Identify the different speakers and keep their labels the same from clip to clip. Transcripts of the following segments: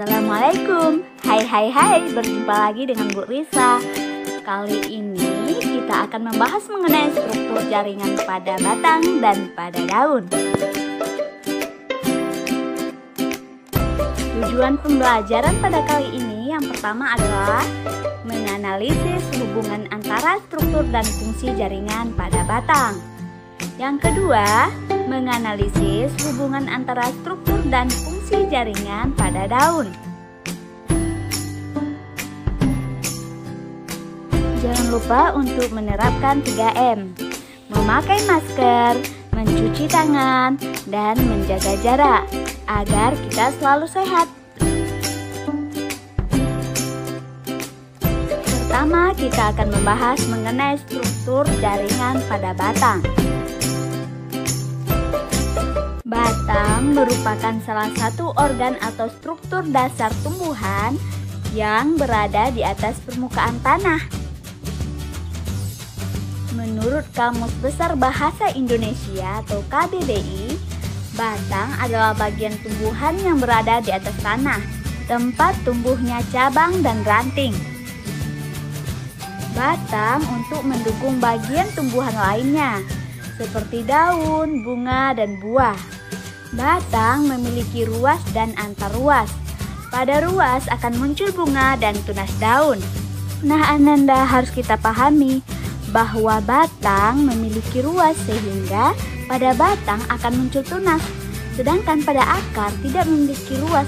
Speaker 1: Assalamualaikum. Hai, berjumpa lagi dengan Bu Risa. Kali ini kita akan membahas mengenai struktur jaringan pada batang dan pada daun. Tujuan pembelajaran pada kali ini yang pertama adalah menganalisis hubungan antara struktur dan fungsi jaringan pada batang. Yang kedua, menganalisis hubungan antara struktur dan fungsi jaringan pada daun. Jangan lupa untuk menerapkan 3M, memakai masker, mencuci tangan, dan menjaga jarak agar kita selalu sehat. Pertama, kita akan membahas mengenai struktur jaringan pada batang. Batang merupakan salah satu organ atau struktur dasar tumbuhan yang berada di atas permukaan tanah. Menurut Kamus Besar Bahasa Indonesia atau KBBI, batang adalah bagian tumbuhan yang berada di atas tanah, tempat tumbuhnya cabang dan ranting. Batang untuk mendukung bagian tumbuhan lainnya, seperti daun, bunga, dan buah. Batang memiliki ruas dan antarruas. Pada ruas akan muncul bunga dan tunas daun. Nah, Ananda, harus kita pahami bahwa batang memiliki ruas sehingga pada batang akan muncul tunas. Sedangkan pada akar tidak memiliki ruas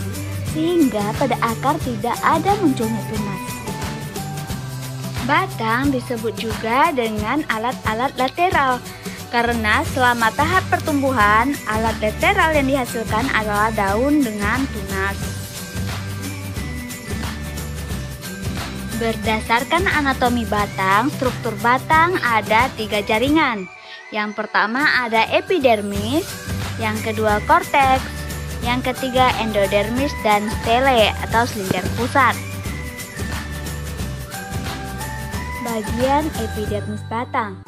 Speaker 1: sehingga pada akar tidak ada munculnya tunas. Batang disebut juga dengan alat-alat lateral. Karena selama tahap pertumbuhan, alat lateral yang dihasilkan adalah daun dengan tunas. Berdasarkan anatomi batang, struktur batang ada 3 jaringan. Yang pertama ada epidermis, yang kedua korteks, yang ketiga endodermis dan stele atau silinder pusat. Bagian epidermis batang.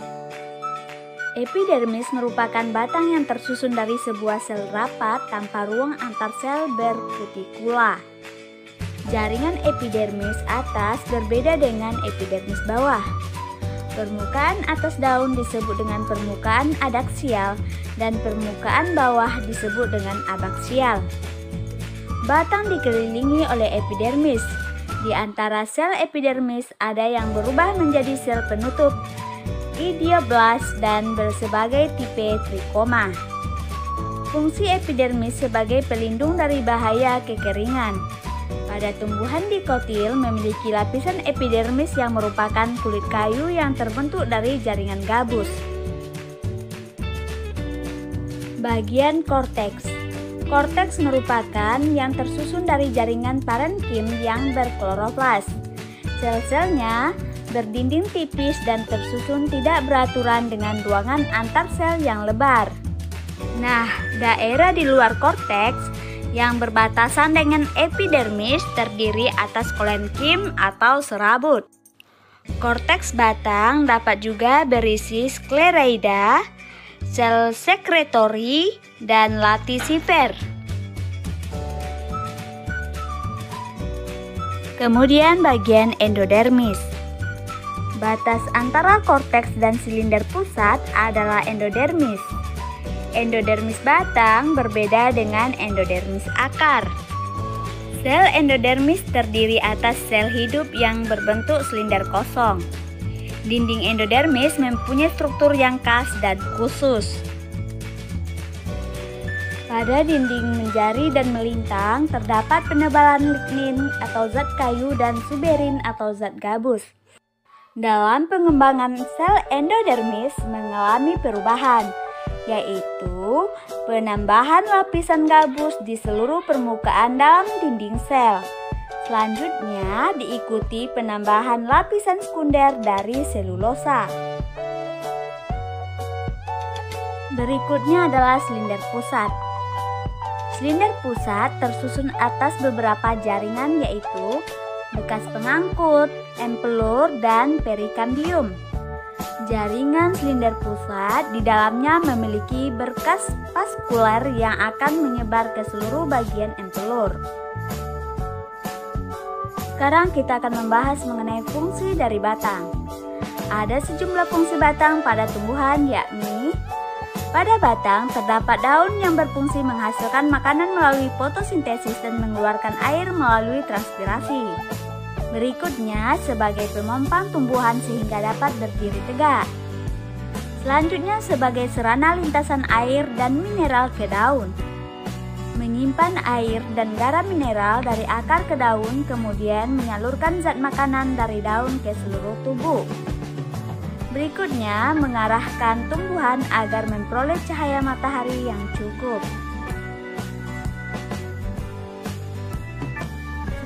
Speaker 1: Epidermis merupakan batang yang tersusun dari sebuah sel rapat tanpa ruang antar sel berkutikula. Jaringan epidermis atas berbeda dengan epidermis bawah. Permukaan atas daun disebut dengan permukaan adaksial dan permukaan bawah disebut dengan abaksial. Batang dikelilingi oleh epidermis. Di antara sel epidermis ada yang berubah menjadi sel penutup, idioblast, dan bersebagai tipe trikoma. Fungsi epidermis sebagai pelindung dari bahaya kekeringan. Pada tumbuhan dikotil memiliki lapisan epidermis yang merupakan kulit kayu yang terbentuk dari jaringan gabus. Bagian korteks. Korteks merupakan yang tersusun dari jaringan parenkim yang berkloroplas. Sel-selnya berdinding tipis dan tersusun tidak beraturan dengan ruangan antar sel yang lebar. Nah, daerah di luar korteks yang berbatasan dengan epidermis terdiri atas kolenkim atau serabut. Korteks batang dapat juga berisi skleroida, sel sekretori, dan latisifer. Kemudian bagian endodermis. Batas antara korteks dan silinder pusat adalah endodermis. Endodermis batang berbeda dengan endodermis akar. Sel endodermis terdiri atas sel hidup yang berbentuk silinder kosong. Dinding endodermis mempunyai struktur yang khas dan khusus. Pada dinding menjari dan melintang terdapat penebalan lignin atau zat kayu dan suberin atau zat gabus. Dalam pengembangan sel endodermis mengalami perubahan, yaitu penambahan lapisan gabus di seluruh permukaan dalam dinding sel. Selanjutnya diikuti penambahan lapisan sekunder dari selulosa. Berikutnya adalah silinder pusat. Silinder pusat tersusun atas beberapa jaringan yaitu bekas pengangkut, empelur, dan perikambium. Jaringan silinder pusat di dalamnya memiliki berkas vaskular yang akan menyebar ke seluruh bagian empelur. Sekarang kita akan membahas mengenai fungsi dari batang. Ada sejumlah fungsi batang pada tumbuhan, yakni pada batang terdapat daun yang berfungsi menghasilkan makanan melalui fotosintesis dan mengeluarkan air melalui transpirasi. Berikutnya sebagai pemompang tumbuhan sehingga dapat berdiri tegak. Selanjutnya sebagai sarana lintasan air dan mineral ke daun. Menyimpan air dan garam mineral dari akar ke daun, kemudian menyalurkan zat makanan dari daun ke seluruh tubuh. Berikutnya, mengarahkan tumbuhan agar memperoleh cahaya matahari yang cukup.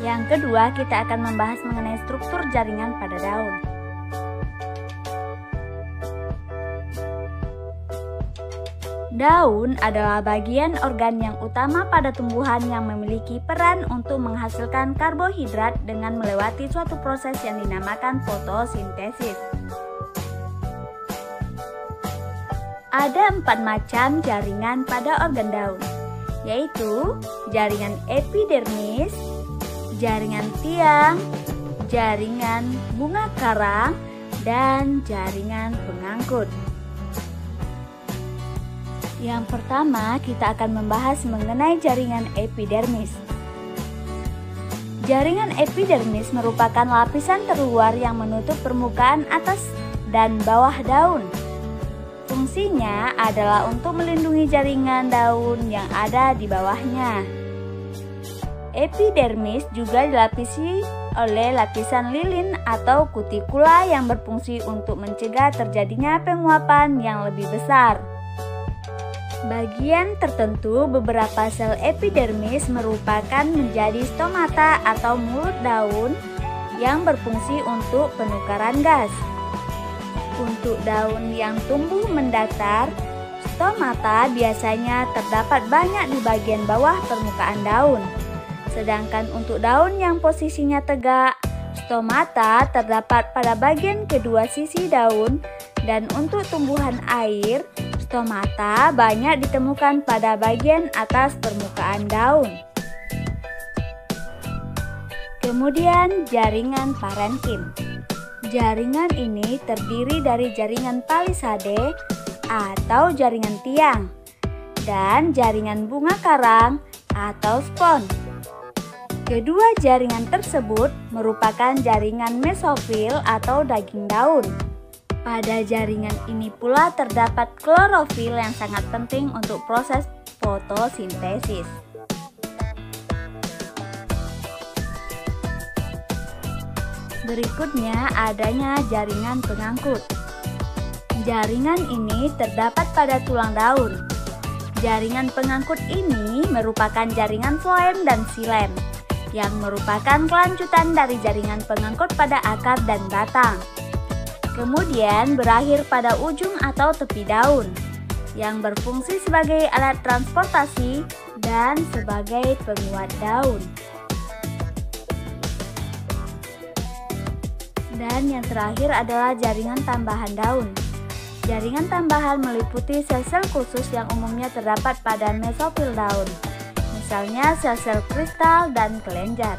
Speaker 1: Yang kedua, kita akan membahas mengenai struktur jaringan pada daun. Daun adalah bagian organ yang utama pada tumbuhan yang memiliki peran untuk menghasilkan karbohidrat dengan melewati suatu proses yang dinamakan fotosintesis. Ada 4 macam jaringan pada organ daun, yaitu jaringan epidermis, jaringan tiang, jaringan bunga karang, dan jaringan pengangkut. Yang pertama, kita akan membahas mengenai jaringan epidermis. Jaringan epidermis merupakan lapisan terluar yang menutup permukaan atas dan bawah daun. Fungsinya adalah untuk melindungi jaringan daun yang ada di bawahnya. Epidermis juga dilapisi oleh lapisan lilin atau kutikula yang berfungsi untuk mencegah terjadinya penguapan yang lebih besar. Bagian tertentu beberapa sel epidermis merupakan menjadi stomata atau mulut daun yang berfungsi untuk penukaran gas. Untuk daun yang tumbuh mendatar, stomata biasanya terdapat banyak di bagian bawah permukaan daun. Sedangkan untuk daun yang posisinya tegak, stomata terdapat pada bagian kedua sisi daun, dan untuk tumbuhan air, stomata banyak ditemukan pada bagian atas permukaan daun. Kemudian jaringan parenkim. Jaringan ini terdiri dari jaringan palisade atau jaringan tiang dan jaringan bunga karang atau spons. Kedua jaringan tersebut merupakan jaringan mesofil atau daging daun. Pada jaringan ini pula terdapat klorofil yang sangat penting untuk proses fotosintesis. Berikutnya adanya jaringan pengangkut. Jaringan ini terdapat pada tulang daun. Jaringan pengangkut ini merupakan jaringan floem dan xilem, yang merupakan kelanjutan dari jaringan pengangkut pada akar dan batang. Kemudian berakhir pada ujung atau tepi daun, yang berfungsi sebagai alat transportasi dan sebagai penguat daun. Dan yang terakhir adalah jaringan tambahan daun. Jaringan tambahan meliputi sel-sel khusus yang umumnya terdapat pada mesofil daun, misalnya sel-sel kristal dan kelenjar.